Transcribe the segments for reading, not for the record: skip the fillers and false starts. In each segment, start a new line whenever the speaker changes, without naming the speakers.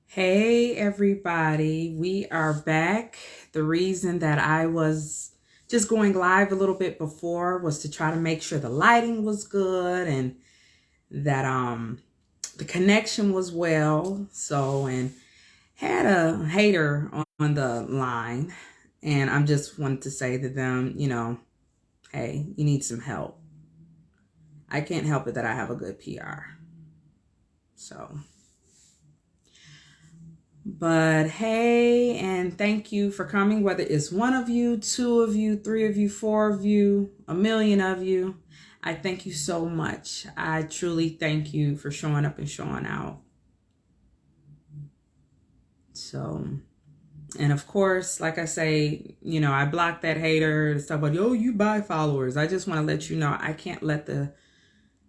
Hey everybody, we are back. The reason that I was just going live a little bit before was to try to make sure the lighting was good and that the connection was well. And had a hater on the line, and I'm just wanted to say to them, hey, you need some help. I can't help it that I have a good PR. But hey, and thank you for coming, whether it's one of you, two of you, three of you, four of you, a million of you. I thank you so much. I truly thank you for showing up and showing out. And of course, like I say, I blocked that hater, stuff about, you buy followers. I just want to let you know, I can't let the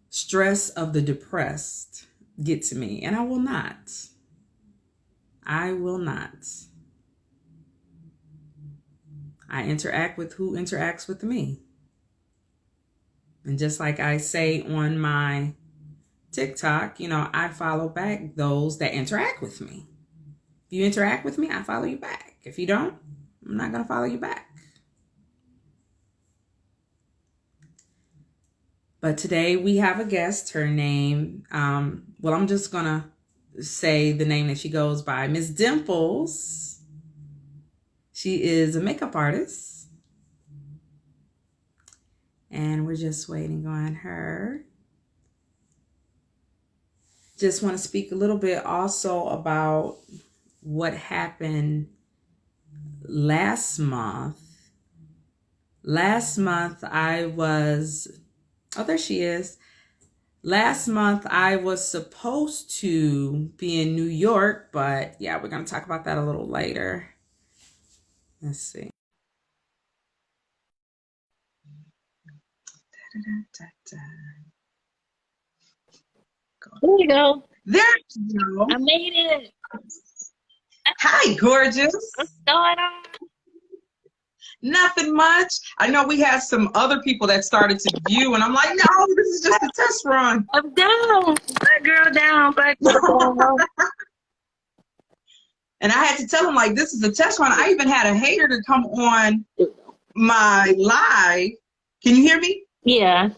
stress of the depressed get to me, and I will not. I will not. I interact with who interacts with me. And just like I say on my TikTok, I follow back those that interact with me. If you interact with me, I follow you back. If you don't, I'm not going to follow you back. But today we have a guest. Her name, I'm just going to say the name that she goes by, Miss Dimples. She is a makeup artist, and we're just waiting on her. Just want to speak a little bit also about what happened last month. Last month there she is. Last month, I was supposed to be in New York, but yeah, we're going to talk about that a little later. Let's see.
There you go.
There you go.
I made it.
Hi, gorgeous.
What's going on?
Nothing much. I know we had some other people that started to view, and I'm like, no, this is just a test run.
I'm down. Black girl down.
And I had to tell them, like, this is a test run. I even had a hater to come on my live. Can you hear me?
Yeah.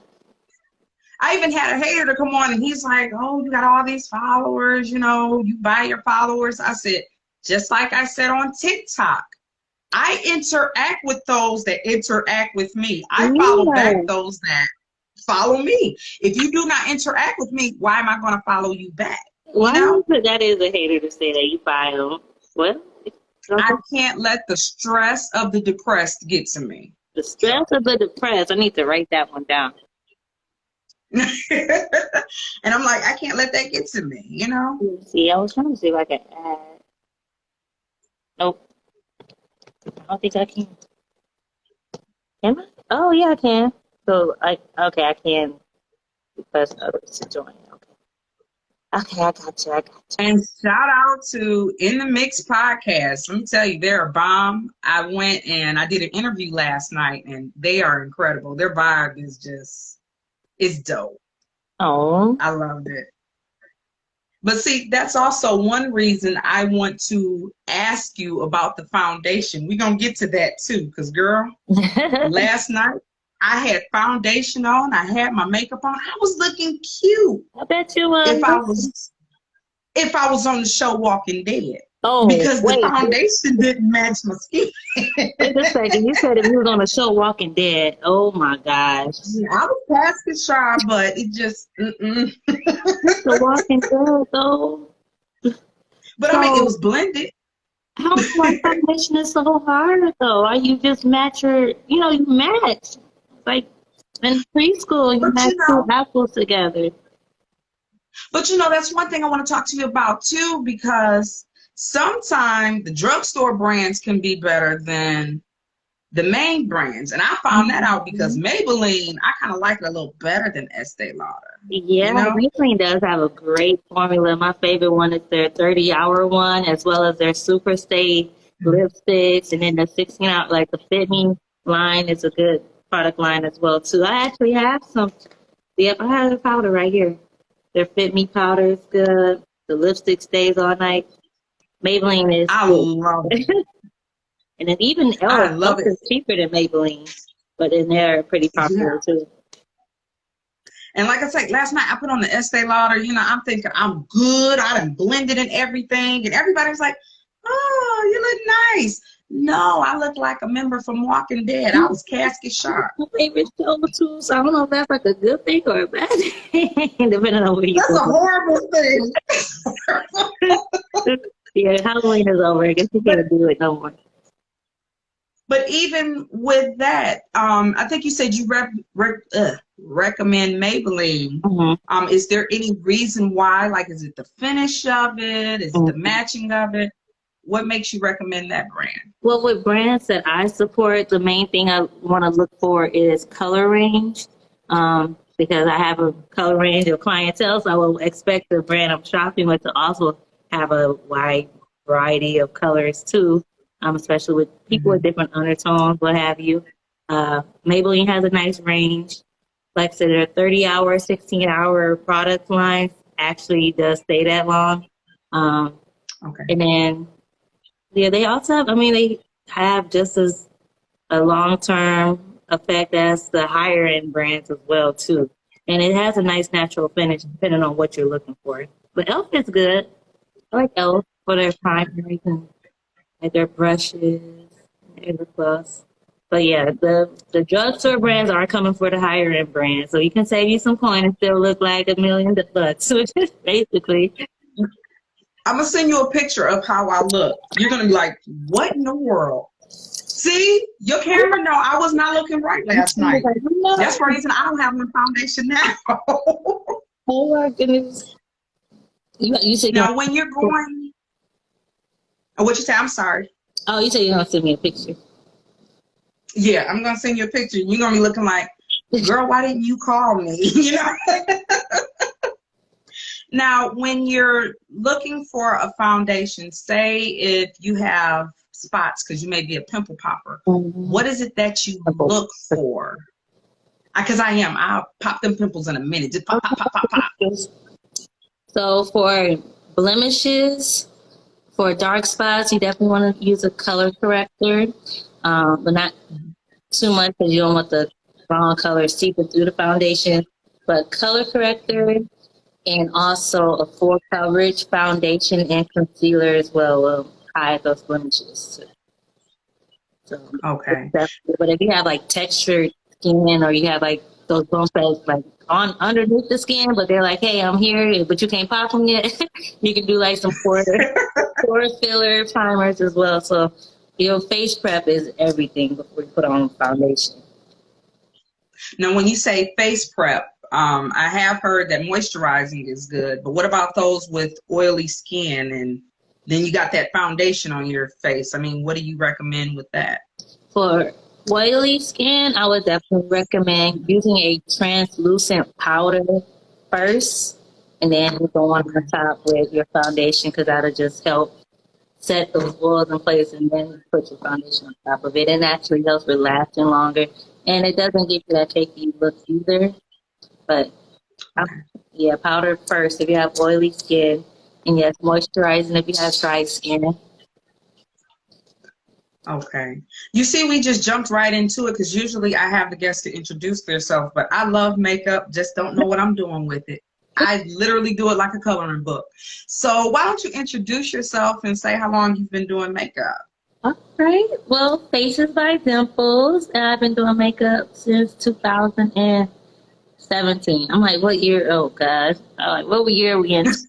I even had a hater to come on, and he's like, oh, you got all these followers, you buy your followers. I said, just like I said on TikTok, I interact with those that interact with me. I follow back those that follow me. If you do not interact with me, why am I going to follow you back?
Well, that is a hater to say that you buy them. Well,
I can't let the stress of the depressed get to me.
The stress of the depressed. I need to write that one down.
And I'm like, I can't let that get to me,
Let's see, I was trying to see if I can add. Nope. I don't think I can. Can I? Oh, yeah, I can. So, I can request others to join. Okay, I got you.
And shout out to In the Mix podcast. Let me tell you, they're a bomb. I went and I did an interview last night, and they are incredible. Their vibe is it's dope.
Oh,
I loved it. But see, that's also one reason I want to ask you about the foundation. We're going to get to that too, because girl, last night I had foundation on. I had my makeup on. I was looking cute.
I bet you was.
If I was on the show Walking Dead.
Oh,
because the foundation didn't match my skin.
Wait a second. You said if you was on the show Walking Dead. Oh my gosh.
Yeah, I was passing shy, but it just
The Walking Dead though.
But I mean, it was blended.
How my foundation is so hard though? Are you just match you match. Like in preschool, you match two apples together.
But that's one thing I want to talk to you about too, because sometimes the drugstore brands can be better than the main brands. And I found that out because Maybelline, I kind of like it a little better than Estee Lauder.
Yeah, Maybelline does have a great formula. My favorite one is their 30-hour one, as well as their Super Stay lipsticks. And then the 16-hour, like the Fit Me line is a good product line as well too. I actually have some. Yep, I have a powder right here. Their Fit Me powder is good. The lipstick stays all night. Maybelline is
I love
good.
it.
And then even
I
e.l.f.
love
E.l.f.
it.
is cheaper than Maybelline, but then they're pretty
Yeah.
popular too.
And like I said, last night I put on the Estee Lauder, I'm thinking I'm good. I done blended and everything. And everybody's like, oh, you look nice. No, I look like a member from Walking Dead. I was casket sharp.
My favorite show too, so I don't know if that's like a good thing or a bad thing, depending on where you
That's a
go.
horrible thing.
Yeah, Halloween is over. I guess you
but
can't do it no more.
but even with that, I think you said you recommend Maybelline. Is there any reason why? Like, is it the finish of it? Is it the matching of it? What makes you recommend that brand?
Well, with brands that I support, the main thing I want to look for is color range. Because I have a color range of clientele, so I will expect the brand I'm shopping with to also have a wide variety of colors too, especially with people with different undertones, what have you. Maybelline has a nice range. Like I said, their 30-hour, 16-hour product lines actually does stay that long.
Okay.
And then, yeah, they also have, they have just as a long-term effect as the higher end brands as well too. And it has a nice natural finish depending on what you're looking for. But e.l.f. is good. I like e.l.f. for their primaries and like their brushes and the plus. But yeah, the drugstore brands are coming for the higher end brands. So you can save you some coin and still look like $1,000,000, which is basically.
I'm going to send you a picture of how I look. You're going to be like, what in the world? See, your camera, no, I was not looking right last night. That's the reason I don't have no foundation now.
Oh my goodness. You said
now, when you're going, what you say? I'm sorry.
Oh, you said you're going to send me a picture.
Yeah, I'm going to send you a picture. You're going to be looking like, girl, why didn't you call me? Now, when you're looking for a foundation, say if you have spots because you may be a pimple popper, what is it that you look for? Because I'll pop them pimples in a minute. Just pop, pop, pop, pop, pop.
So for blemishes, for dark spots, you definitely want to use a color corrector, but not too much because you don't want the wrong color seeping through the foundation. But color corrector and also a full coverage foundation and concealer as well will hide those blemishes too. So,
okay.
But if you have like textured skin or you have like those bumps that's like on underneath the skin, but they're like, hey, I'm here, but you can't pop them yet, you can do like some pore filler primers as well. So your face prep is everything before you put on foundation.
Now, when you say face prep, I have heard that moisturizing is good, but what about those with oily skin and then you got that foundation on your face? What do you recommend with that?
For oily skin, I would definitely recommend using a translucent powder first, and then go on the top with your foundation because that'll just help set those oils in place, and then put your foundation on top of it. And actually helps with lasting longer, and it doesn't give you that cakey look either. But yeah, powder first if you have oily skin, and yes, moisturizing if you have dry skin.
Okay. You see, we just jumped right into it because usually I have the guests to introduce themselves, but I love makeup, just don't know what I'm doing with it. I literally do it like a coloring book. So why don't you introduce yourself and say how long you've been doing makeup?
All right. Well, Faces by Dimples, and I've been doing makeup since 2017. I'm like, what year? Oh, God. I'm like, what year are we in? Just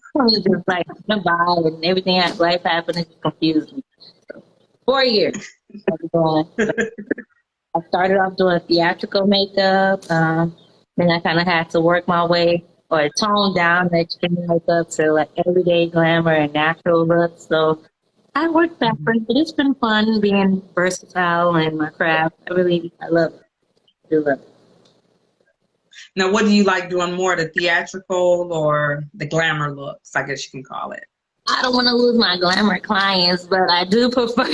like, went by and everything, life happened, it just confused me. 4 years. I started off doing theatrical makeup. Then I kind of had to work my way or tone down the extreme makeup to like everyday glamour and natural looks. So I worked backwards, but it's been fun being versatile in my craft. I love it. I do love it.
Now, what do you like doing more, the theatrical or the glamour looks, I guess you can call it?
I don't want to lose my glamour clients, but I do prefer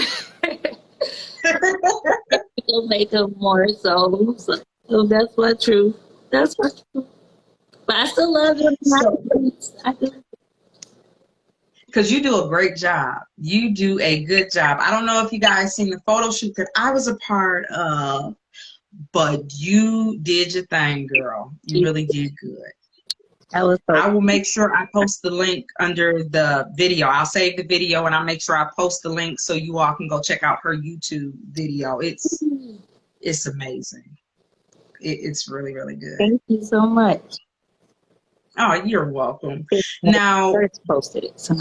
makeup more so that's what true. That's what true. But I still love it. I do.
Because you do a great job. You do a good job. I don't know if you guys seen the photo shoot that I was a part of, but you did your thing, girl. You really did good.
That was so.
I will make sure I post the link under the video. I'll save the video and I'll make sure I post the link so you all can go check out her YouTube video. It's amazing. It's really, really good.
Thank you so much.
Oh, you're welcome. Now,
First posted it. So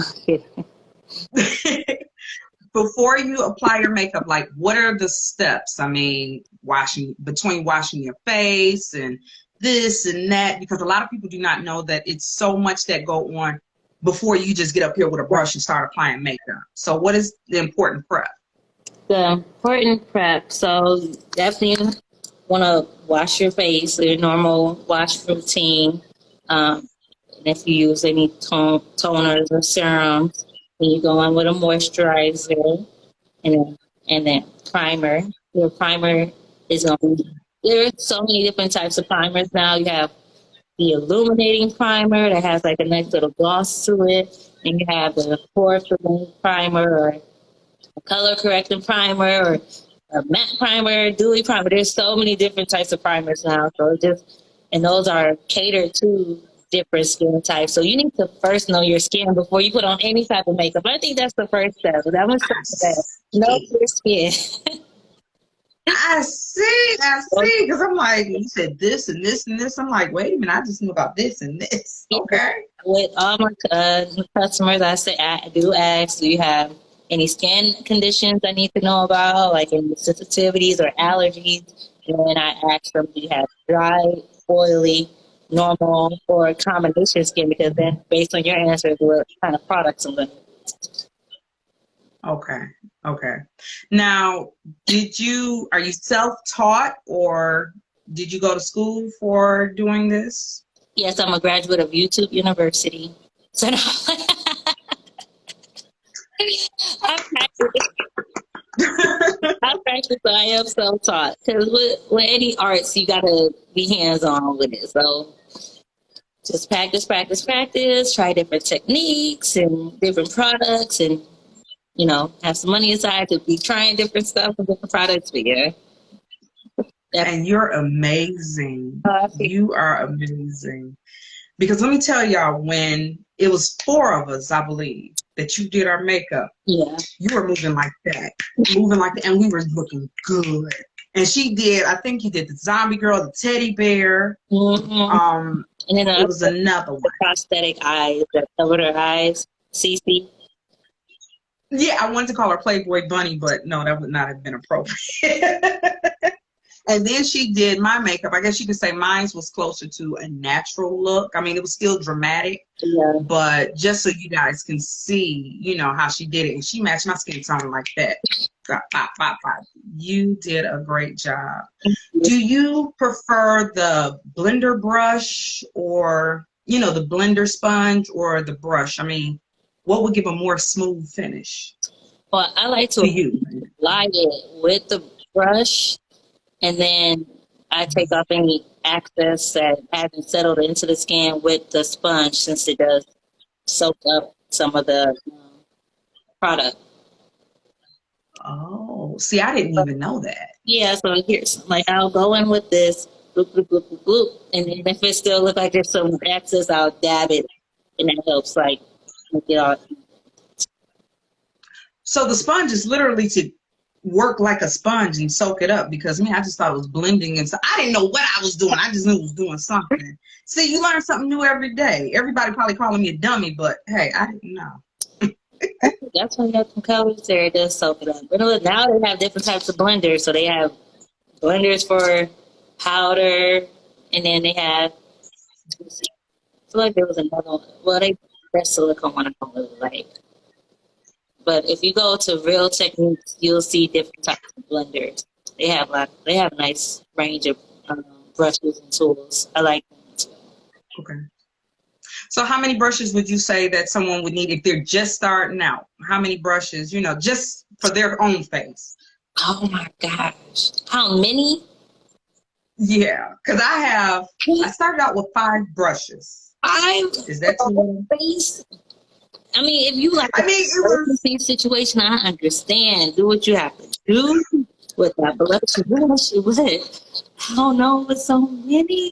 before you apply your makeup, like what are the steps? I mean, washing your face and this and that, because a lot of people do not know that it's so much that go on before you just get up here with a brush and start applying makeup. So what is the important prep?
the important prep. So definitely want to wash your face, your normal wash routine. And if you use any toners or serums, then you go in with a moisturizer and then primer. Your primer is going to be, there's so many different types of primers now. You have the illuminating primer that has like a nice little gloss to it. And you have the pore filling primer or a color correcting primer or a matte primer, dewy primer. There's so many different types of primers now. So and those are catered to different skin types. So you need to first know your skin before you put on any type of makeup. I think that's the first step. That was that. Know your skin.
I see, because I'm like, you said this and this and this. I'm like, wait a minute, I just knew about this and this. Okay.
With all my customers, I do ask, do you have any skin conditions I need to know about, like any sensitivities or allergies? And then I ask them, do you have dry, oily, normal, or combination skin? Because then based on your answers, what kind of products I'm going to use.
Okay. Now, are you self-taught or did you go to school for doing this?
Yes, I'm a graduate of YouTube University. So no, I practice, so I am self-taught. Because with any arts, you got to be hands-on with it. So just practice, try different techniques and different products and, have some money aside to be trying different stuff and different products. But yeah.
And you're amazing. You are amazing. Because let me tell y'all, when it was 4 of us, I believe, that you did our makeup,
yeah,
you were moving like that, and we were looking good. And she did, I think you did the zombie girl, the teddy bear.
Mm-hmm. And then
it was another one.
The prosthetic eyes that covered her eyes, Cece.
Yeah, I wanted to call her Playboy Bunny, but no, that would not have been appropriate. And then she did my makeup. I guess you could say mine was closer to a natural look. I mean, it was still dramatic, but just so you guys can see, how she did it. And she matched my skin tone like that. You did a great job. Do you prefer the blender brush or, the blender sponge or the brush? I mean, what would give a more smooth finish?
Well, I like to apply it with the brush, and then I take off any excess that hasn't settled into the skin with the sponge, since it does soak up some of the product.
Oh, see, I didn't even know that.
Yeah, so here's, I'll go in with this, bloop, bloop, bloop, bloop, bloop, and then if it still looks like there's some excess, I'll dab it, and that helps, make it all.
So the sponge is literally to work like a sponge and soak it up, because I just thought it was blending, and so I didn't know what I was doing. I just knew it was doing something. See, you learn something new every day. Everybody probably calling me a dummy, but hey, I didn't know.
That's why you have some colors there. It does soak it up. But now they have different types of blenders. So they have blenders for powder, and then they have, I feel like there was another one. Well, that's silicone one, I don't really like. But if you go to Real Techniques, you'll see different types of blenders. They have a nice range of brushes and tools. I like them as well.
Okay. So how many brushes would you say that someone would need if they're just starting out? How many brushes, just for their own face?
Oh my gosh. How many?
Yeah, because I started out with 5 brushes.
5?
Is that too many?
Face? I mean, if you like
I mean, it was.
emergency situation, I understand. Do what you have to do with that. But let's was it? I don't know. With so many,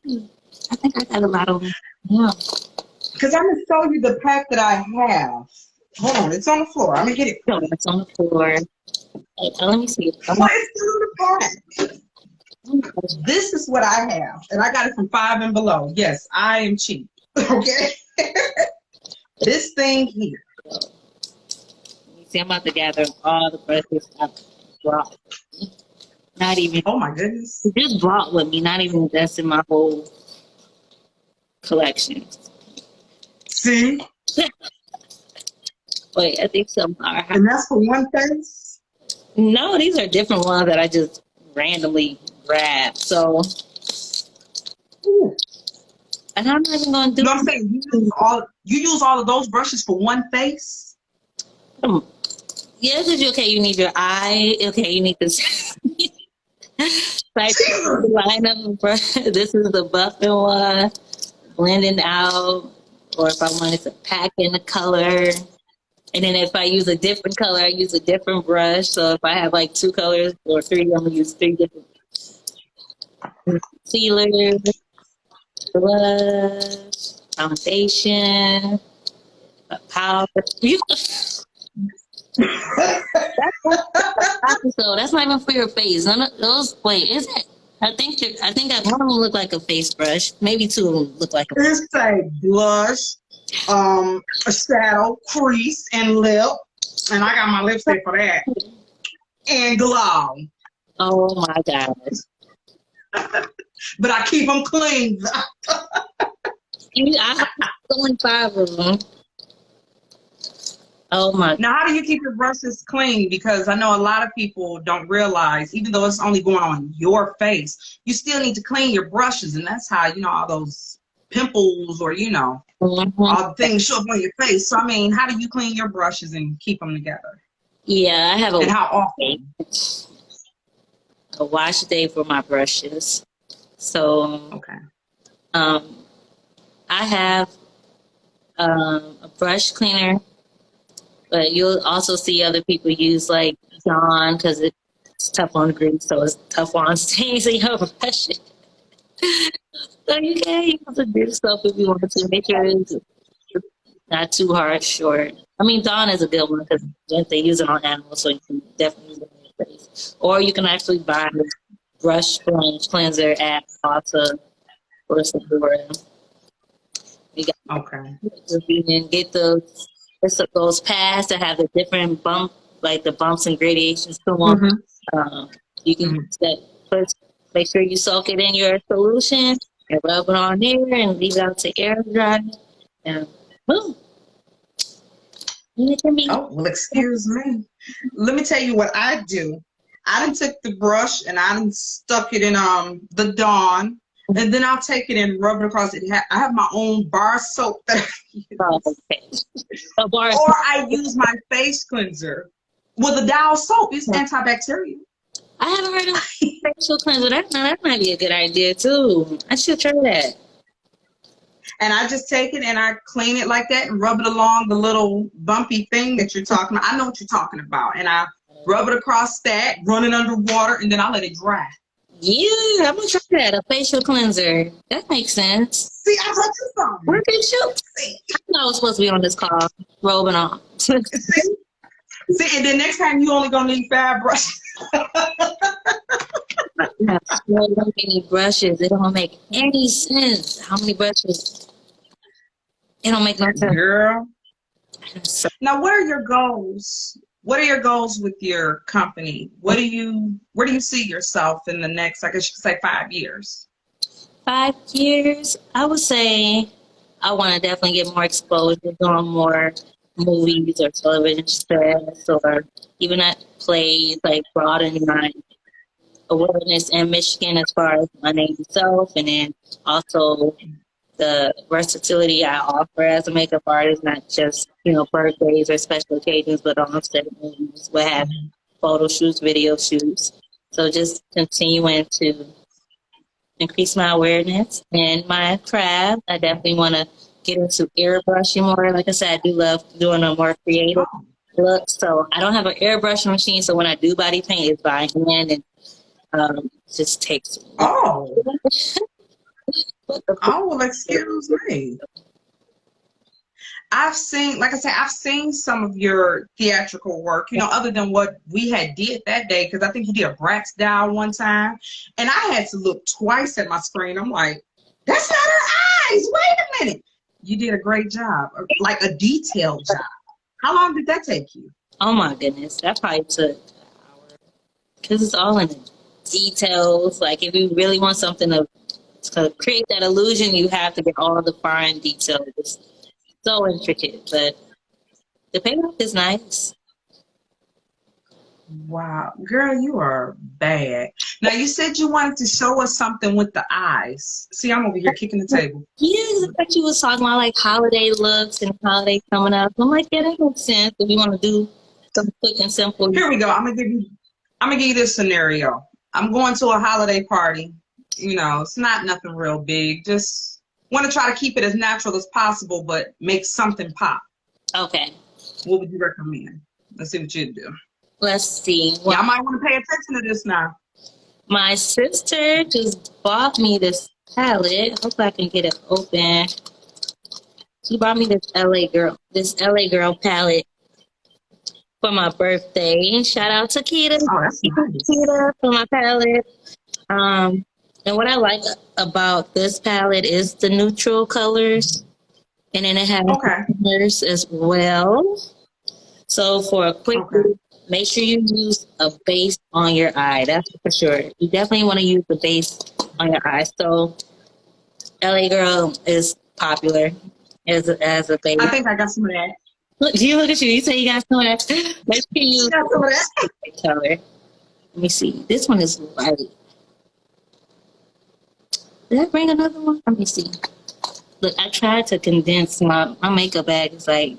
I think I got a lot of them. Yeah.
Because I'm going to show you the pack that I have. Hold on, it's on the floor. I'm going to get it.
No, it's on the floor. Let me see.
Well, it's in the pack. This is what I have, and I got it from 5 and Below. Yes, I am cheap. Okay, this thing here.
You see, I'm about to gather all the brushes I brought. Not even.
Oh my goodness!
Just brought with me. Not even that's in my whole collection.
See?
Wait, I think some are.
And that's for one face?
No, these are different ones that I just randomly grabbed. So,
Ooh.
and I'm not even going to do.
You know what I'm saying? You use all of those brushes for one face?
Yeah, because okay, you need your eye. Okay, you need this. Like line up in front. This is the buffing one, blending out, or if I wanted to pack in the color. And then if I use a different color, I use a different brush. So if I have like 2 colors or 3, I'm gonna use 3 different concealers, blush, foundation, powder. So that's not even for your face. None of those. Wait, is it? I think one of them look like a face brush. Maybe 2 of them look like a.
It's a blush, a shadow, crease, and lip. And I got my lipstick for that. And glow.
Oh my gosh.
But I keep them clean.
I have only 5 of them. Oh my.
Now, how do you keep your brushes clean? Because I know a lot of people don't realize, even though it's only going on your face, you still need to clean your brushes. And that's how, all those pimples or, all the things show up on your face. So, I mean, how do you clean your brushes and keep them together?
Yeah, I have
and how often?
A wash day for my brushes. So,
okay.
I have a brush cleaner. But you'll also see other people use like Dawn because it's tough on grease, so it's tough on stains in your brush. So you can use the grease stuff if you want to. Make sure it's not too harsh. Or I mean, Dawn is a good one because they use it on animals, so you can definitely use it on your face. Or you can actually buy a brush sponge cleanser at Ulta or Sephora.
Okay.
You can get those pads that have the different like the bumps and gradations to them. You can first make sure you soak it in your solution and rub it on there and leave it out to air dry. And boom.
Oh, well, excuse me. Let me tell you what I do. I done took the brush and I done stuck it in the Dawn. And then I'll take it and rub it across it. I have my own bar soap that I use.
Oh, okay.
Or I use my face cleanser with a Dial soap. It's antibacterial.
I haven't heard of facial cleanser. That might be a good idea too. I should try that.
And I just take it and I clean it like that and rub it along the little bumpy thing that you're talking about. I know what you're talking about. And I rub it across that, run it under water, and then I let it dry.
Yeah, I'm gonna try that. A facial cleanser. That makes sense.
See, I brought you something.
Where did you? I know I was supposed to be on this call, rolling on.
See, and then next time you only gonna need 5 brushes.
I have so many brushes. It don't make any sense. How many brushes? It don't make no sense.
Girl. Now, what are your goals? What are your goals with your company? Where do you see yourself in the next, I guess you could say 5 years?
5 years, I would say I want to definitely get more exposure, doing more movies or television sets, or even at plays, like broadening my awareness in Michigan as far as my name itself, and then also the versatility I offer as a makeup artist, not just, birthdays or special occasions, but on set movies, what have you, photo shoots, video shoots. So just continuing to increase my awareness and my craft. I definitely want to get into airbrushing more. Like I said, I do love doing a more creative
Oh,
look. So I don't have an airbrushing machine. So when I do body paint, it's by hand and just takes long.
oh,
But the
oh, well, excuse me. I've seen, like I said, I've seen some of your theatrical work, other than what we had did that day, because I think you did a Bratz doll one time, and I had to look twice at my screen. I'm like, that's not her eyes. Wait a minute. You did a great job, like a detailed job. How long did that take you?
oh my goodness, that probably took an hour because it's all in the details. Like if you really want something to create that illusion, you have to get all the fine details. It's so intricate, but the payoff is nice.
Wow, girl, you are bad. Now you said you wanted to show us something with the eyes. See, I'm over here kicking the table.
Yeah, like you was talking about like holiday looks and holiday coming up. I'm like, yeah, that makes sense. If you want to do something quick and simple.
Here we go. I'm gonna give you this scenario. I'm going to a holiday party. It's not nothing real big. Just want to try to keep it as natural as possible, but make something pop.
Okay.
What would you recommend? Let's see what you'd do.
Let's see. Well,
Y'all might want to pay attention to this now.
my sister just bought me this palette. Hope I can get it open. She bought me this LA Girl palette for my birthday. Shout out to Kita.
Oh, that's nice.
Kita for my palette. And what I like about this palette is the neutral colors, and then it has colors as well. So for a quick, make sure you use a base on your eye. That's for sure. You definitely want to use the base on your eye. So LA Girl is popular as a base.
I think I got some of that.
Look at you. You say you got some of that. Make sure you use
some of that
color. Let me see. This one is light. Did I bring another one? Let me see. Look, I tried to condense my makeup bag. It's like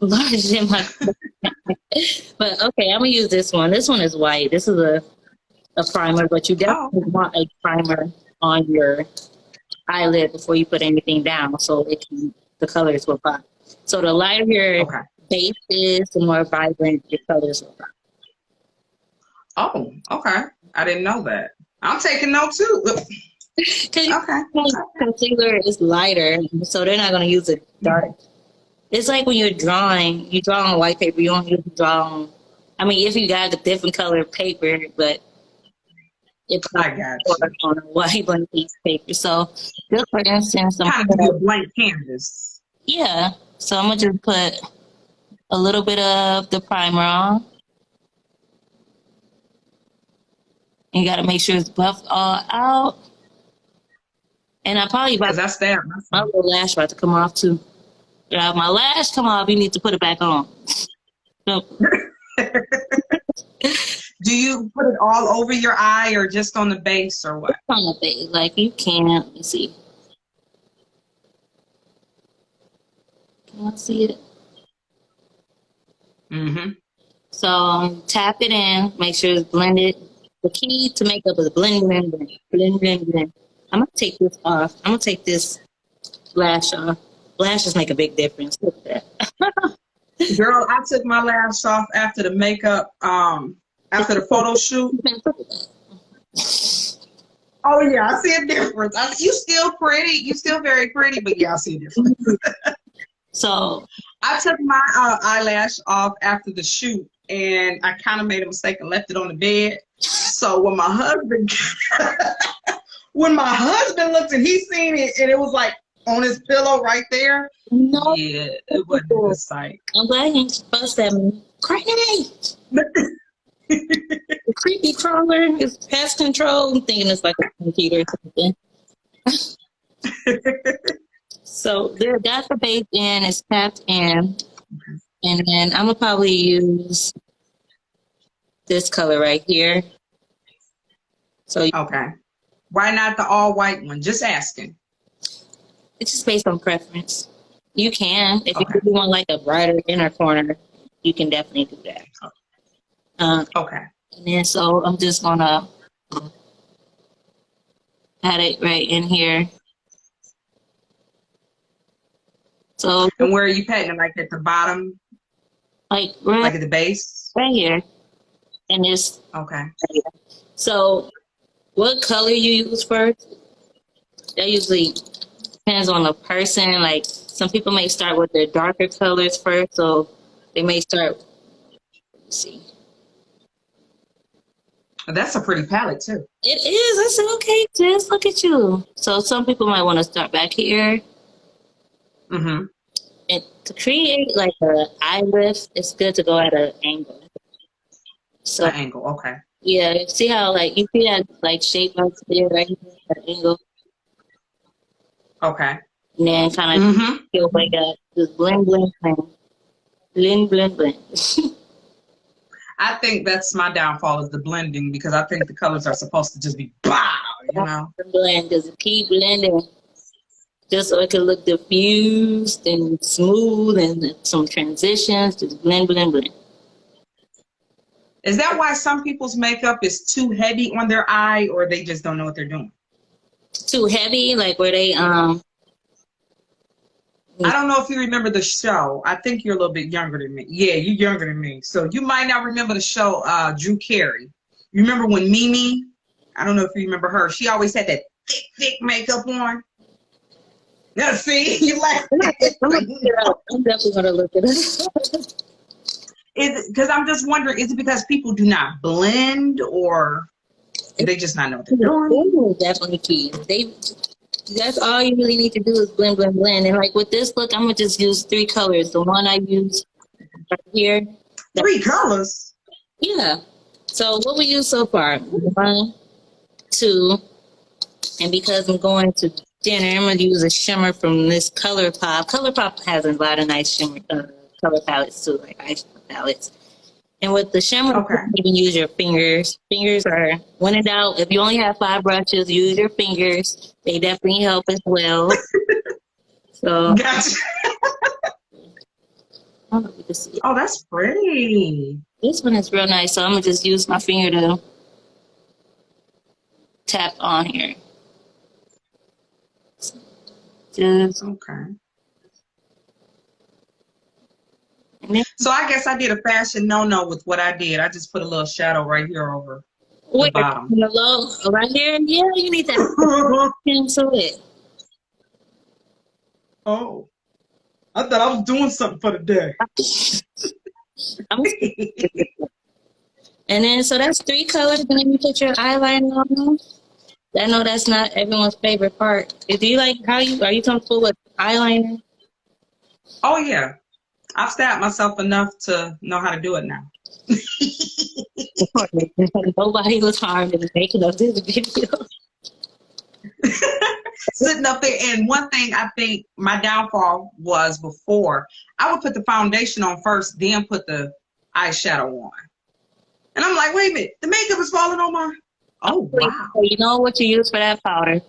large in my. But okay, I'm gonna use this one. This one is white. This is a primer, but you definitely want a primer on your eyelid before you put anything down, so the colors will pop. So the lighter your base is, the more vibrant your colors will pop.
Oh, okay. I didn't know that. I'm taking note too.
Concealer is lighter, so they're not going to use it dark. It's like when you're drawing, you draw on white paper, you don't use draw on. I mean, if you got a different color paper, but it's
I got
on a white blank piece of paper. So, just for instance, I'm
kind of do a blank canvas.
Yeah. So I'm gonna just put a little bit of the primer on. You got to make sure it's buffed all out. And I probably about my little lash about to come off too. If my lash come off, you need to put it back on. So.
Do you put it all over your eye or just on the base or what?
On the base, like you can. Let me see. Can I see it?
Mm-hmm.
So tap it in, make sure it's blended. The key to makeup is blend, blend, blend, blend, blend, blend. I'm gonna take this off. I'm gonna take this lash off. Lashes make a big difference. Look at that.
Girl, I took my lash off after the makeup, after the photo shoot. Oh yeah, I see a difference. You still pretty. You still very pretty, but yeah, I see a difference.
So
I took my eyelash off after the shoot, and I kind of made a mistake and left it on the bed. So when my husband looked and he seen it, and it was like on his pillow right there.
No,
yeah, it wasn't a good sight.
I'm glad he fussed at me. Crazy. The creepy crawler is pest control. I'm thinking it's like a computer or something. So there, got the base in, it's tapped in, and then I'm gonna probably use this color right here. So
okay, why not the all white one? Just asking.
It's just based on preference. You can, if you really want like a brighter inner corner, you can definitely do that.
Okay.
And then so I'm just gonna add it right in here. So,
And where are you patting it? Like at the bottom,
like
like at the base?
right here, and this.
Okay.
So, what color you use first? That usually depends on the person. Like some people may start with their darker colors first, so they may start. Let's see.
That's a pretty palette too.
It is. I said, okay, just look at you. So some people might want to start back here.
Mm-hmm.
And to create like an eye lift, it's good to go at an angle. So
An angle, okay.
yeah, see how like you see that like shape right there, right here, at an angle,
Okay.
and then kind of
Mm-hmm.
feel like just blend, blend, blend, blend, blend, blend.
I think that's my downfall is the blending because I think the colors are supposed to just be wow, you know.
Blend, just keep blending, just so it can look diffused and smooth and some transitions. Just blend, blend, blend.
Is that why some people's makeup is too heavy on their eye or they just don't know what they're doing?
Too heavy, like where they
I don't know if you remember the show. I think you're a little bit younger than me. Yeah, you're younger than me. So you might not remember the show Drew Carey. You remember when Mimi, I don't know if you remember her, she always had that thick makeup on. Now see, you like
I'm definitely gonna look it up.
because I'm just wondering, is it because people do not blend or do they just not know what they're doing?
Blending is definitely key. That's all you really need to do is blend, blend, blend. And like with this look, I'm gonna just use 3 colors. The one I use right here.
3 colors.
Yeah. So what we use so far? 1, 2, and because I'm going to dinner, I'm gonna use a shimmer from this ColourPop. ColourPop has a lot of nice shimmer color palettes too, like eyeshadow palettes. And with the shimmer,
Okay.
you can use your fingers. Fingers are, when in doubt, if you only have 5 brushes, use your fingers. They definitely help as well. So,
Gotcha.
I don't know if you can see it.
Oh, that's pretty.
This one is real nice, so I'm going to just use my finger to tap on here. Just,
Okay.
and then,
So I guess I did a fashion no-no with what I did. I just put a little shadow right here over the
where?
bottom.
In the low, right here? Yeah, you need that pencil it.
Oh, I thought I was doing something for the day.
I'm And then, so that's 3 colors. And then you put your eyeliner on. I know that's not everyone's favorite part. Do you like are you comfortable with eyeliner?
Oh, yeah. I've stabbed myself enough to know how to do it now.
Nobody was harmed in the making of this video.
Sitting up there, and one thing I think my downfall was before, I would put the foundation on first, then put the eyeshadow on. And I'm like, wait a minute, the makeup is falling on my... Oh, wow.
So you know what you use for that powder?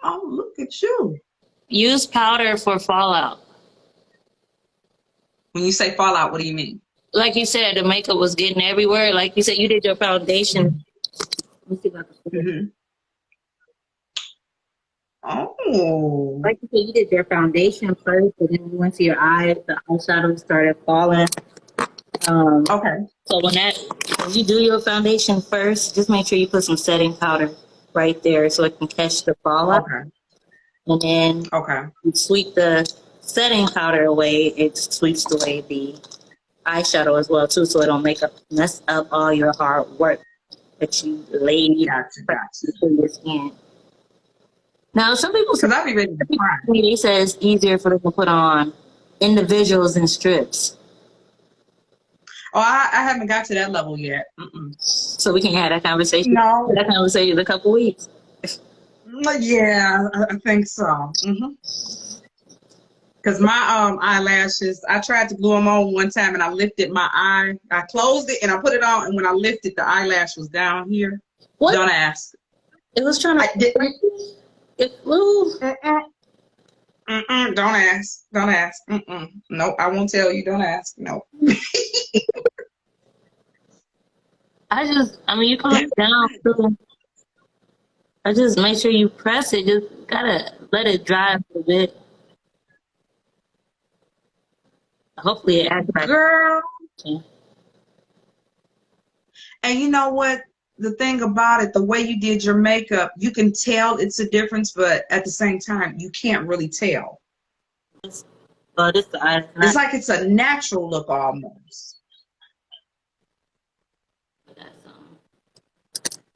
Oh, look at you.
Use powder for fallout.
When you say fallout, what do you mean?
Like you said, the makeup was getting everywhere. Like you said, you did your foundation. Let me see if I can put it.
Mm-hmm. Oh.
Like you said, you did your foundation first, and then you went to your eyes. The eyeshadow started falling.
Okay.
So when you do your foundation first, just make sure you put some setting powder right there so it can catch the fallout.
Okay.
And then
Okay.
you sweep the setting powder away. It sweeps away the eyeshadow as well too, so it don't mess up all your hard work that you laid
Gotcha.
into your skin. Now, some people say
Because I'd be ready to cry.
they say it's easier for them to put on individuals and strips.
Oh, I haven't got to that level yet. Mm-mm.
So we can have that conversation.
No.
That conversation in a couple weeks.
Yeah, I think so. Mm-hmm. Because my eyelashes, I tried to glue them on one time and I lifted my eye. I closed it and I put it on, and when I lifted, the eyelash was down here.
What?
Don't ask.
It was trying to.
I didn't.
It flew.
Don't ask. Don't ask. Nope, I won't tell you. Don't ask. Nope.
I mean, you come down. I just make sure you press it. Just gotta let it dry a little bit. Hopefully it acts right.
Girl, and you know what? The thing about it, the way you did your makeup, you can tell it's a difference, but at the same time, you can't really tell.
Oh, this the eye.
It's
Not.
like it's a natural look almost.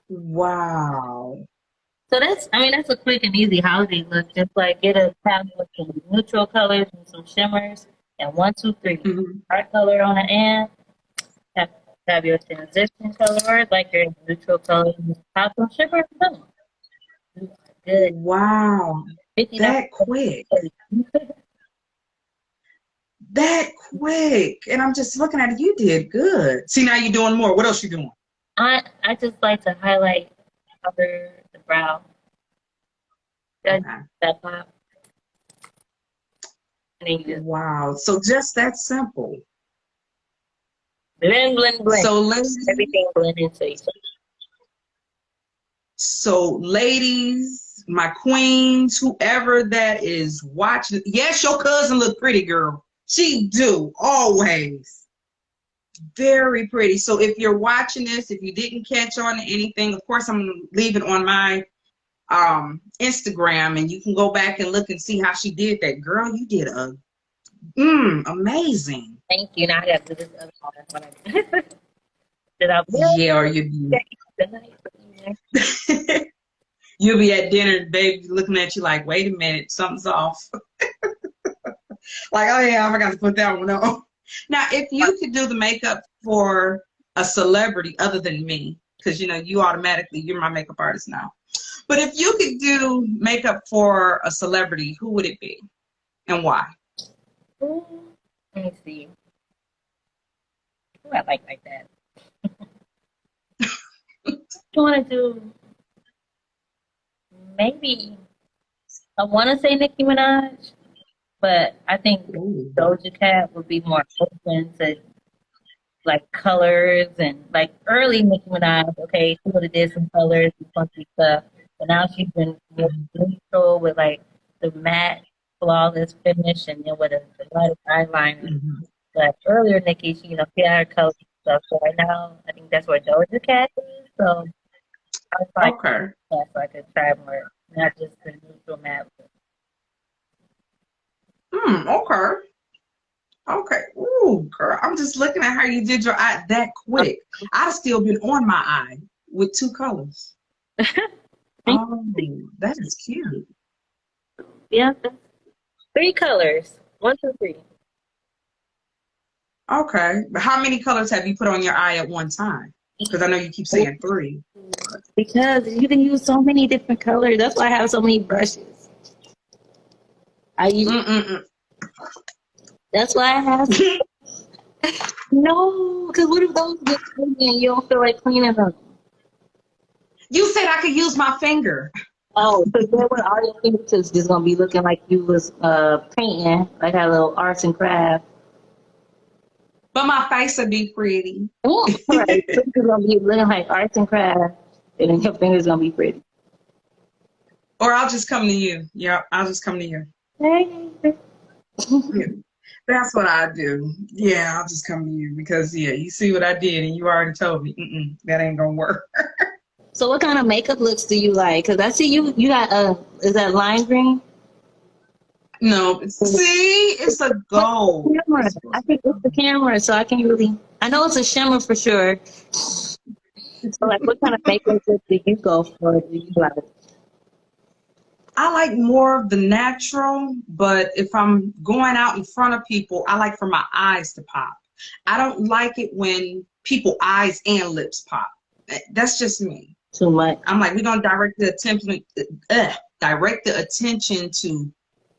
Wow.
So that's, I mean, that's a quick and easy holiday look. Just like get a palette with some neutral colors and some shimmers, and one, two, three.
Mhm.
Dark color on the end. Have, have your transition color, like your neutral color, and top some shimmer. Boom. You are good.
Wow.
59.
That quick. That quick. And I'm just looking at it. You did good. See, now you're doing more. What else you doing?
I just like to highlight under the brow. That
Okay.
that pop. And then you just
Wow. So just that simple.
blend, blend, blend.
So ladies,
Everything blend into each other.
ladies, my queens, whoever that is watching. Yes, your cousin look pretty, girl. She do always. Very pretty. So if you're watching this, if you didn't catch on to anything, of course I'm gonna leave it on my Instagram, and you can go back and look and see how she did that. Girl, you did amazing.
Thank you. Now I got to do this other one. Did I
Yeah, or you'll be at dinner, baby, looking at you like, wait a minute, something's off. Like, oh yeah, I forgot to put that one on. Now, if you could do the makeup for a celebrity other than me, because you know you're my makeup artist now. But if you could do makeup for a celebrity, who would it be, and why?
Let me see. Who I like that? You want to do maybe? I want to say Nicki Minaj, but I think
Ooh.
Doja Cat would be more open to like colors and like early Nicki Minaj. Okay, she would have did some colors and funky stuff, but now she's been more neutral with like the matte, flawless finish, and then with the light eyeliner.
Mhm.
But earlier Nicki, she had her colors and stuff. So right now, I think that's where Doja Cat is. So I was like,
Okay.
yeah, so I could try more, not just the neutral matte.
Okay. Okay. Ooh, girl, I'm just looking at how you did your eye that quick. I've still been on my eye with 2 colors. Oh, that is cute.
Yeah, 3 colors. 1, 2, 3.
Okay. But how many colors have you put on your eye at one time? Because I know you keep saying 3.
Because you can use so many different colors. That's why I have so many brushes. I use. That's why I have. No, because what if those get clean and you don't feel like cleaning them?
You said I could use my finger.
Oh, so then when all your fingertips just gonna be looking like you was painting, like a little arts and craft.
But my face would be pretty.
Right, so you're gonna be looking like arts and craft, and then your fingers gonna be pretty.
Or I'll just come to you. Yeah, I'll just come to you.
Hey.
Yeah. That's what I do. Yeah, I'll just come to you because, yeah, you see what I did and you already told me, that ain't going to work.
So what kind of makeup looks do you like? Because I see you got, is that lime green?
No, see, it's a gold.
Camera. I think it's the camera, so I can't really, I know it's a shimmer for sure. So like, what kind of makeup look do you go for? Do you like?
I like more of the natural, but if I'm going out in front of people, I like for my eyes to pop. I don't like it when people eyes and lips pop. That's just me.
Too much.
I'm like, we're gonna direct the attention to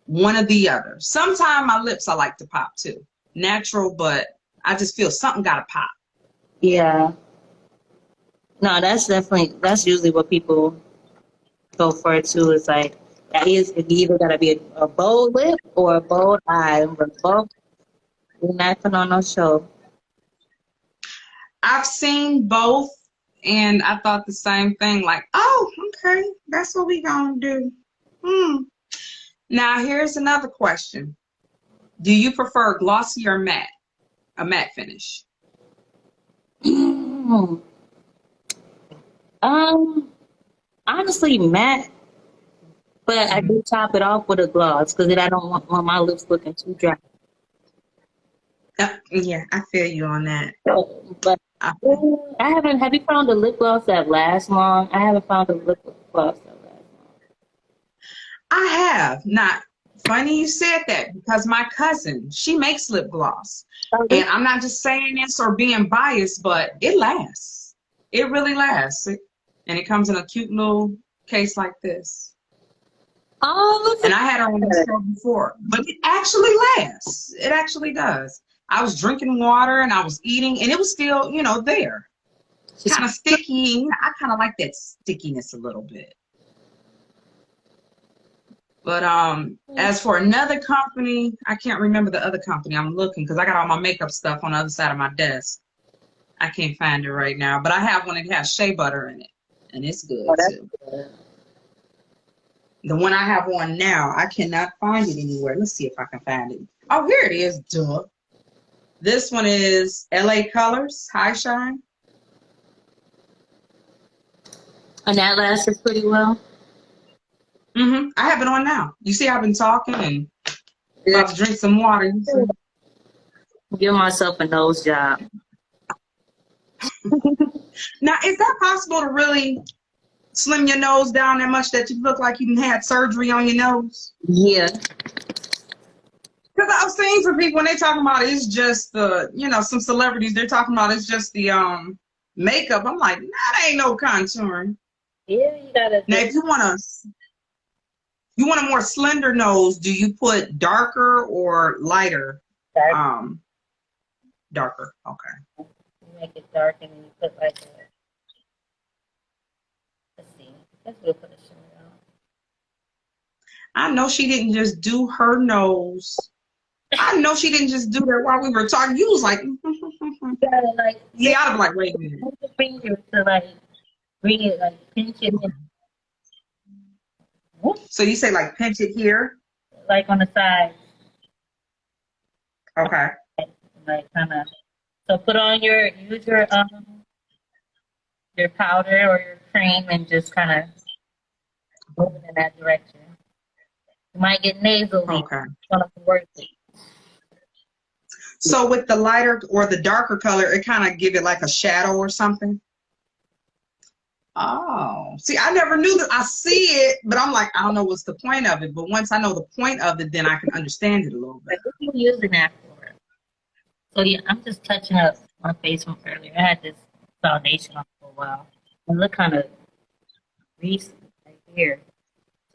one or the other. Sometimes my lips I like to pop too, natural, but I just feel something gotta pop.
Yeah. No, that's usually what people go for too. It's like it either gotta be a bold lip or a bold eye, but both we're not putting on no show.
I've seen both, And I thought the same thing, like, oh, okay, that's what we gonna do. Hmm. Now, here's another question. Do you prefer glossy or matte? A matte finish?
Mm. Um, Honestly, matte, but I
Mhm.
do top it off with a gloss because I don't want my lips looking too dry.
Yeah, I feel you on that.
So, but
I,
I haven't. Have you found a lip gloss that lasts long? I haven't found a lip gloss that lasts
I have. Not funny you said that because my cousin, she makes lip gloss.
long.
And I'm not just saying this or being biased, but it lasts. It really lasts. And it comes in a cute little case like this.
Oh,
And
look
I had her on the
at
show before, but it actually lasts. It actually does. I was drinking water and I was eating, and it was still, there. Kind of sticky. I kind of like that stickiness a little bit. But as for another company, I can't remember the other company. I'm looking because I got all my makeup stuff on the other side of my desk. I can't find it right now, but I have one that has shea butter in it, and it's
Oh,
good
that's
too.
good.
The one I have on now, I cannot find it anywhere. Let's see if I can find it. Oh, here it is. Duh. This one is LA Colors High Shine.
And that lasted pretty well.
I have it on now. You see, I've been talking and
Yeah.
about to drink some water. You see?
Give myself a nose job.
Now, is that possible to really slim your nose down that much that you look like you had surgery on your nose?
Yeah.
Because I've seen some people when they talking about it's just the, some celebrities, they're talking about it's just the makeup. I'm like, nah, that ain't no contouring.
Yeah, you gotta
Now,
just
if you want a more slender nose, do you put darker or lighter?
dark,
Um, Darker. Okay.
make it dark, and then you put like a, let's see, let's go put a shimmer on.
I know she didn't just do her nose. I know she didn't just do that while we were talking. You was like,
You gotta like
see, I'd be like, wait a minute.
use your finger to like bring it, like pinch it in, whoop,
So you say like pinch it here?
like on the side,
Okay.
like kind of. So put on use your powder or your cream and just kind of move it in that direction. You might get nasally.
Okay.
It's gonna be worth it.
So with the lighter or the darker color, it kind of give it like a shadow or something? Oh, see, I never knew that. I see it, but I'm like, I don't know what's the point of it. But once I know the point of it, then I can understand it a little
Like,
bit.
what are you using that for? So yeah, I'm just touching up my face from earlier. I had this foundation on for a while. It look kind of greasy right here.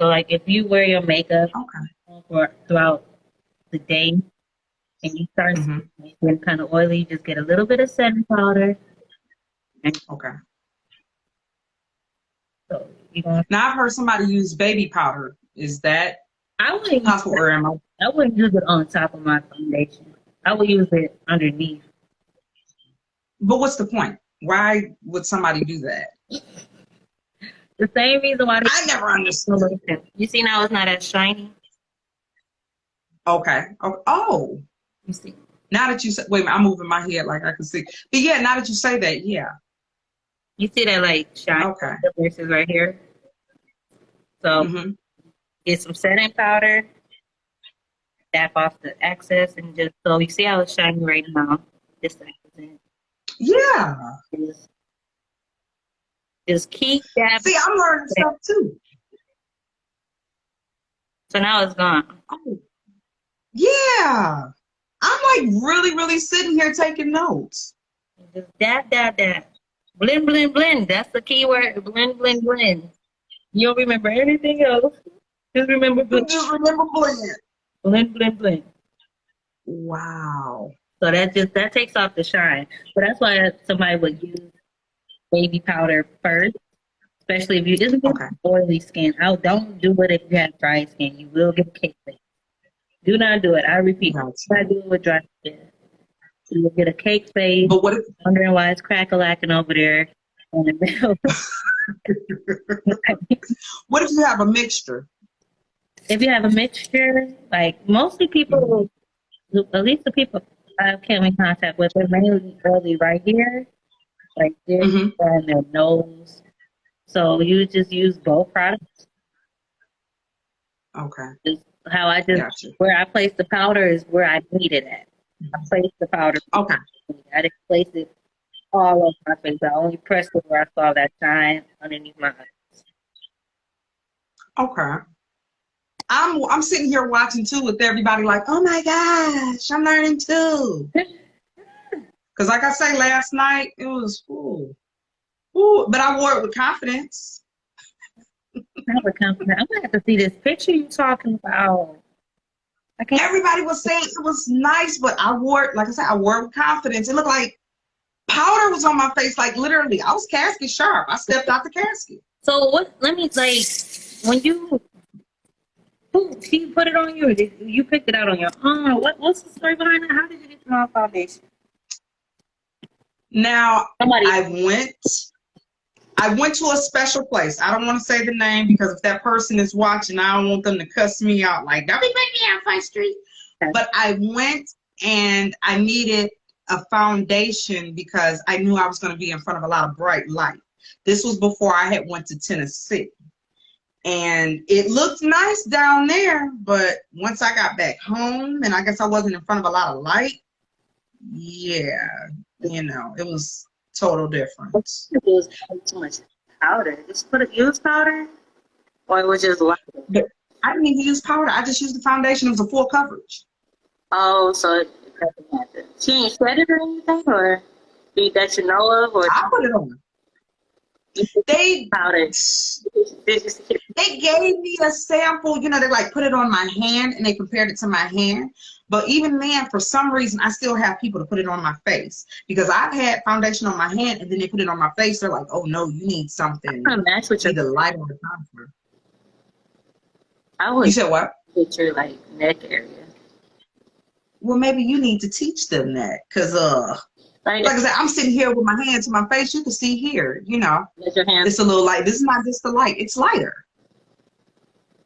So like if you wear your makeup
Okay.
for throughout the day and you start
Mm-hmm.
feeling kind of oily, just get a little bit of setting powder. And
Okay.
so you gonna
Now I've heard somebody use baby powder. Is that
I wouldn't use
possible, or am I?
I wouldn't use it on top of my foundation. I would use it underneath.
But what's the point? Why would somebody do that?
The same reason why
I never understood.
they you see now it's not as shiny.
Okay. Oh,
You see.
now that you say, wait a minute, I'm moving my head like I can see. But yeah, now that you say that, yeah.
You see that like shiny
Okay.
versus right here. So
Mm-hmm.
get some setting powder, dab off the excess, and just so you see how it's shiny right now. Just like
Yeah.
just, just keep dabbing.
See, I'm learning stuff too.
So now it's gone.
Oh, yeah. I'm like really, really sitting here taking notes.
Just dab. Blend, blend, blend. That's the key word. Blend, blend, blend. You don't remember anything else. Just remember blend,
Just remember blend.
blend, blend, blend.
Wow.
So that takes off the shine. So that's why somebody would use baby powder first, especially if you isn't
Okay.
oily skin. Don't do it if you have dry skin. You will get cake face. Do not do it. I repeat, do
Gotcha.
not do it with dry skin. You will get a cake face,
But what if
wondering why it's crack-a-lacking over there. in the middle.
What if you have a mixture?
If you have a mixture, like mostly people, at least the people I came in contact with, they're mainly early right here, like they're
Mm-hmm.
on their nose. So you just use both products.
Okay.
Just how I just
Gotcha.
where I place the powder is where I need it at. I placed the powder.
Okay.
I didn't place it all over my face. I only pressed it where I saw that shine underneath my eyes.
Okay. I'm sitting here watching too with everybody like, oh my gosh, I'm learning too. Because like I say, last night it was but I wore it with confidence.
I'm gonna have to see this picture you talking about. I can't.
Everybody was saying it was nice, but I wore it, like I said, I wore it with confidence. It looked like powder was on my face, like literally. I was casket sharp. I stepped out the casket.
So what? Let me like when you put it on you. Or did you picked it out on your own? What's the story behind it? How did you get the wrong foundation?
Now
Somebody.
I went to a special place. I don't want to say the name because if that person is watching, I don't want them to cuss me out like, don't be putting me on Front Street.
Okay.
But I went and I needed a foundation because I knew I was going to be in front of a lot of bright light. This was before I had went to Tennessee. And it looked nice down there, but once I got back home and I guess I wasn't in front of a lot of light, yeah, it was total difference.
It was too much powder. Just use powder, or it was just light.
I didn't even use powder. I just used the foundation. It was a full coverage.
Oh, so it doesn't matter. She ain't said it or anything, or that you know of, or
I put it on. They
powder.
They gave me a sample. They like put it on my hand and they compared it to my hand. But even then, for some reason, I still have people to put it on my face because I've had foundation on my hand and then they put it on my face. They're like, "Oh no, you need something
Match with
either light or contour."
You
said what?
With your like neck area.
Well, maybe you need to teach them that because like I said, I'm sitting here with my hand to my face. You can see here,
With your hand.
It's a little light. This is not just the light; it's lighter.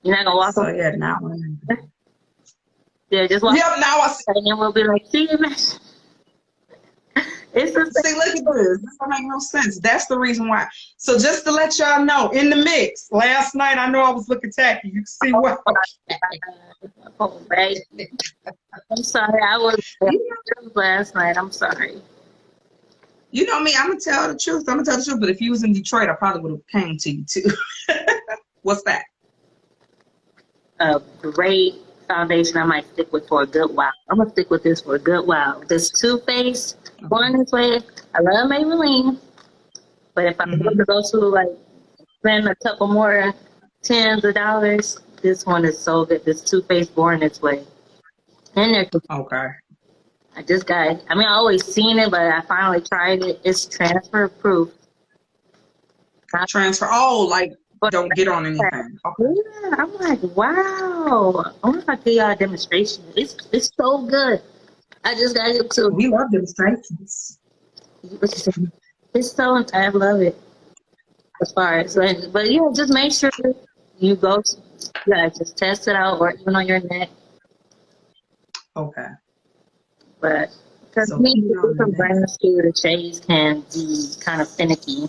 You're not gonna walk.
So yeah, now.
Yeah, just walk.
Yep. Now I see.
And then we'll be like, see, it's the
See, look at this. This don't make no sense. That's the reason why. So just to let y'all know, in the mix, last night I know I was looking tacky. You can see what.
Oh, right. I'm sorry. I was last night. I'm sorry.
You know me. I'm gonna tell the truth. But if you was in Detroit, I probably would have came to you too. What's that?
A great foundation I might stick with for a good while. I'm gonna stick with this for a good while. This Too Faced one this way. I love Maybelline, but if I'm going to go to like spend a couple more tens of dollars, this one is so good. This Too Faced Born This Way. And they're
Okay.
I always seen it, but I finally tried it. It's transfer proof.
Transfer. Oh, like don't get on anything. Okay.
Yeah, I'm like, wow. I wonder if I give y'all a demonstration. It's so good. I just got it too.
We love demonstrations.
It's so, I love it. As far as, but yeah, just make sure you guys just test it out, or even on your neck.
Okay.
But because different brands too, the shades can be kind of finicky.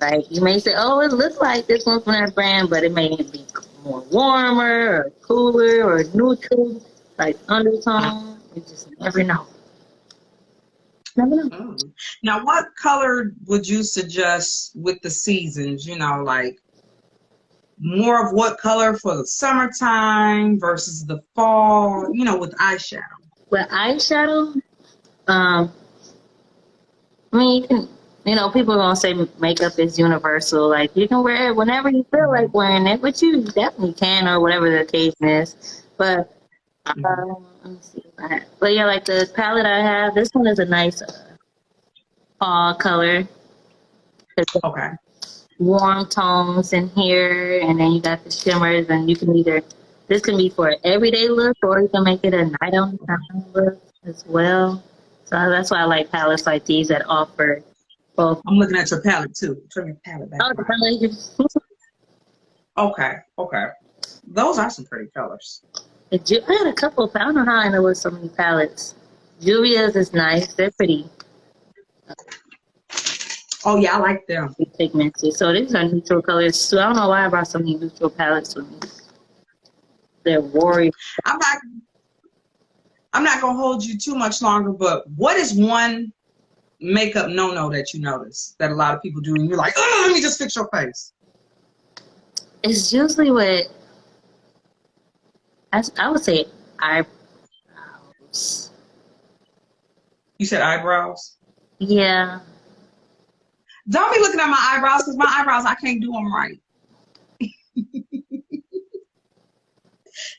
Like you may say, oh, it looks like this one's from that brand, but it may be more warmer or cooler or neutral, like undertone. You just never know.
Now, what color would you suggest with the seasons? Like more of what color for the summertime versus the fall, with eyeshadow?
With eyeshadow, you can, people are going to say makeup is universal. Like, you can wear it whenever you feel like wearing it, but you definitely can, or whatever the occasion is. But, let me see. But yeah, like the palette I have, this one is a nice fall color.
Okay.
Warm tones in here, and then you got the shimmers, and you can this can be for an everyday look, or you can make it a night on time look as well. So that's why I like palettes like these that offer both.
I'm looking at your palette too. Turn your palette back
Oh, the
around.
color.
Okay, okay. Those are some pretty colors.
I had a couple of, I don't know how I know with so many palettes. Juvia's is nice. They're pretty
Oh yeah, I like them.
pigmented. So these are neutral colors too. I don't know why I brought so many neutral palettes with me. They're warrior.
I'm not I'm not gonna hold you too much longer, but what is one makeup no-no that you notice that a lot of people do and you're like, oh, let me just fix your face?
It's usually what I would say eyebrows.
You said eyebrows?
Yeah.
Don't be looking at my eyebrows because my eyebrows, I can't do them right.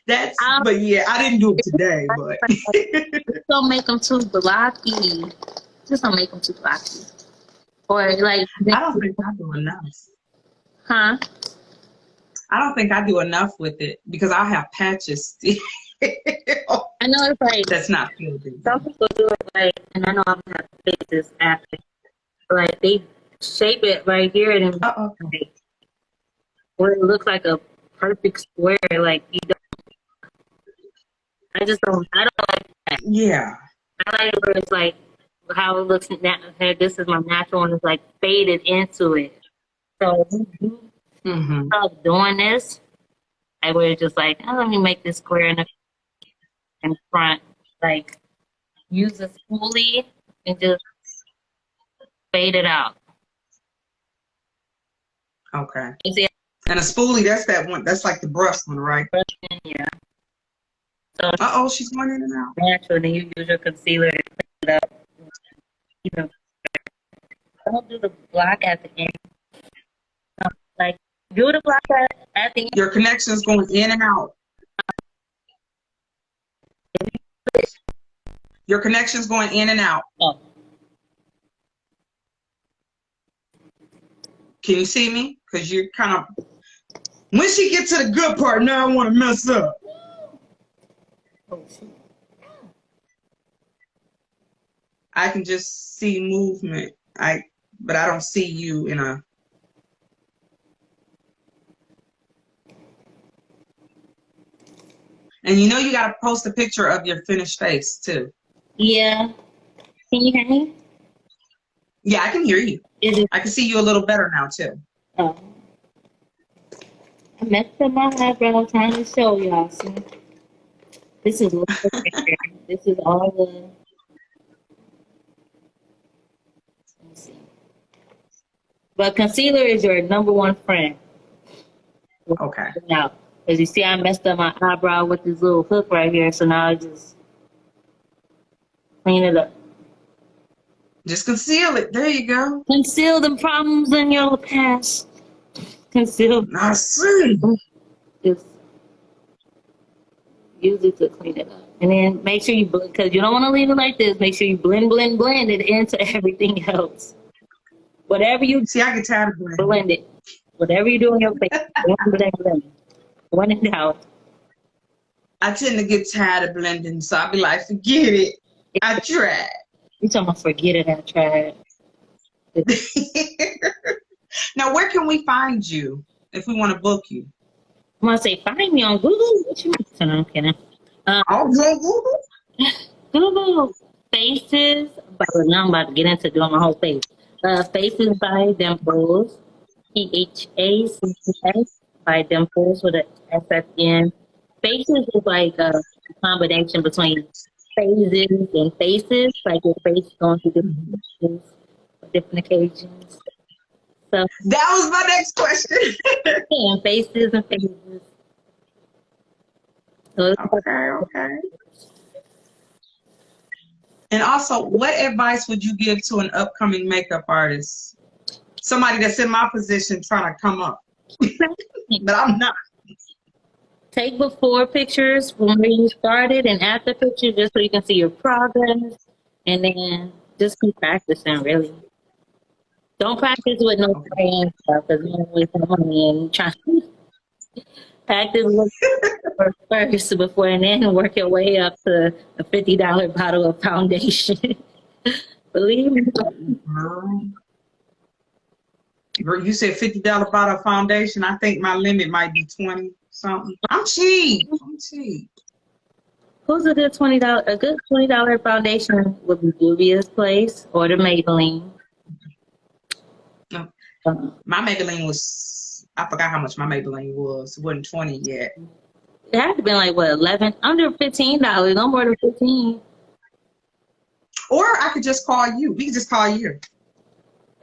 But yeah, I didn't do it today, but.
Just don't make them too blocky. Just don't make them too blocky. Or like.
I don't think I do enough.
Huh?
I don't think I do enough with it because I have patches still.
I know it's like.
That's not filled in.
Some people do it like, and I know I'm gonna have to fix this after. Like they shape it right here and like, where it looks like a perfect square. Like you don't. I don't like that.
Yeah.
I like it where it's like how it looks now. This is my natural one. It's like faded into it. So you start doing this, I was just like, oh, let me make this square in front. Like use a spoolie and just fade it out.
Okay.
You see,
And a spoolie, that's that one. That's like the brush one, right?
yeah. So
She's going in and out.
natural, then you use your concealer to clean it up. Even don't do the block at the end. Like do the block at the end.
Your connection's going in and out. Your connection's going in and out.
Oh.
Can you see me? Because you're kind of. When she gets to the good part, now I want to mess up.
Oh, shoot.
I can just see movement. But I don't see you in a. And you know you gotta post a picture of your finished face too.
Yeah. Can you hear me?
Yeah, I can hear you. I can see you a little better now too.
Oh. I messed up my eyebrow trying to show y'all. See? This is this is all the. Let's see. But concealer is your number one friend.
Okay.
Now, as you see, I messed up my eyebrow with this little hook right here, so now I just clean it up.
Just conceal it. There you go.
Conceal the problems in your past. Conceal.
I see.
Just use it to clean it up. And then make sure you blend, because you don't want to leave it like this. Make sure you blend it into everything else. Whatever you
see, I get tired of blending.
Blend it. Whatever you do in your face, blend it out.
I tend to get tired of blending, so I'll be like, forget it. I tried.
You talking about forget it, I tried.
Now, where can we find you if we want to book you?
I'm going to say, find me on Google. What you mean? No, I'm kidding.
Google?
Google Faces. Now I'm about to get into doing my whole face. Faces by Dimples. PHACES by Dimples with an SSN. Faces is like a combination between phases and faces, like your face going through different things, different occasions. So
that was my next question.
and faces and phases. So
okay. And also, what advice would you give to an upcoming makeup artist? Somebody that's in my position trying to come up. But I'm not.
Take before pictures from where you started and after pictures just so you can see your progress. And then just keep practicing, really. Don't practice with no friends stuff because you don't waste money and try to practice with first before and then work your way up to a $50 bottle of foundation. Believe me.
You said $50 bottle foundation. I think my limit might be 20 something. I'm cheap. I'm cheap.
Who's a good $20? A good $20 foundation would be Juvia's Place or the Maybelline.
No.
Uh,
My Maybelline was, I forgot how much my Maybelline was. It wasn't 20 yet.
it had to be like what, 11, under $15, no more than 15.
Or I could just call you. We could just call you.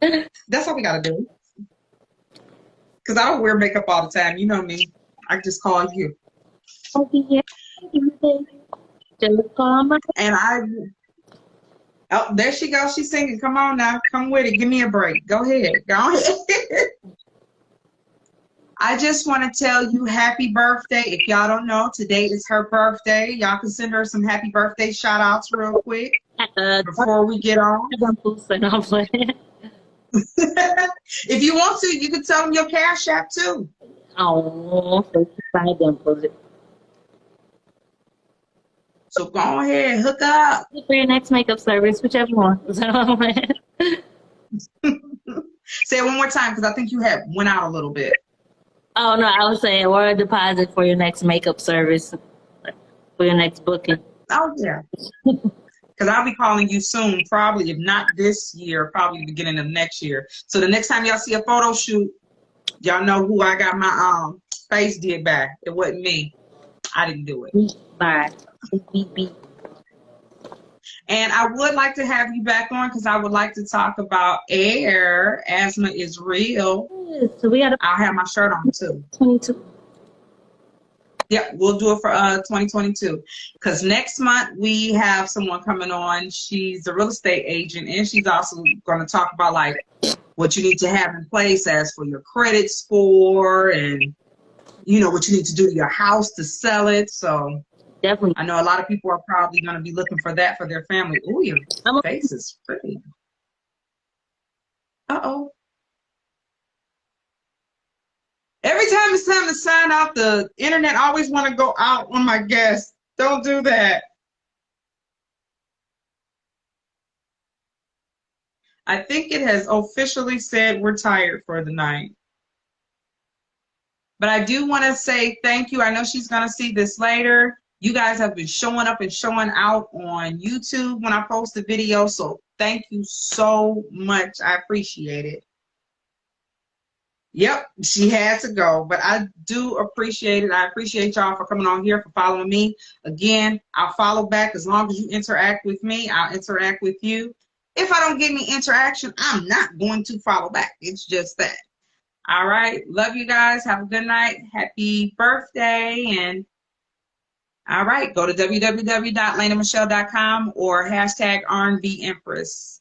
That's what we gotta do. Because I don't wear makeup all the time. You know me. I can just call you.
Okay, yeah. Just call my.
And oh, there she goes. She's singing. Come on now. Come with it. Give me a break. Go ahead. Go ahead. I just want to tell you happy birthday. If y'all don't know, today is her birthday. Y'all can send her some happy birthday shout outs real quick before we get on. If you want to, you can tell them your Cash App too.
Oh,
so go ahead, hook up.
For your next makeup service, whichever one.
Say it one more time because I think you went out a little bit.
Oh no, I was saying, or a deposit for your next makeup service, for your next booking.
Oh yeah, because I'll be calling you soon. Probably, if not this year, probably beginning of next year. So the next time y'all see a photo shoot, y'all know who I got my face did back. It wasn't me. I didn't do it.
Bye. Beep, beep.
And I would like to have you back on because I would like to talk about air. Asthma is real.
So we got.
I'll have my shirt on too.
22.
Yep, we'll do it for 2022. Because next month we have someone coming on. She's a real estate agent, and she's also going to talk about like what you need to have in place as for your credit score, and you know what you need to do to your house to sell it. So.
Definitely.
I know a lot of people are probably going to be looking for that for their family. Ooh, your face is pretty. Uh-oh. Every time it's time to sign out, the internet always want to go out on my guests. Don't do that. I think it has officially said we're tired for the night. But I do want to say thank you. I know she's going to see this later. You guys have been showing up and showing out on YouTube when I post a video, so thank you so much. I appreciate it. Yep, she had to go, but I do appreciate it. I appreciate y'all for coming on here, for following me. Again, I'll follow back as long as you interact with me. I'll interact with you. If I don't get any interaction, I'm not going to follow back. It's just that. All right, love you guys. Have a good night. Happy birthday, and all right, go to www.lanamichelle.com or hashtag RnBEmpress.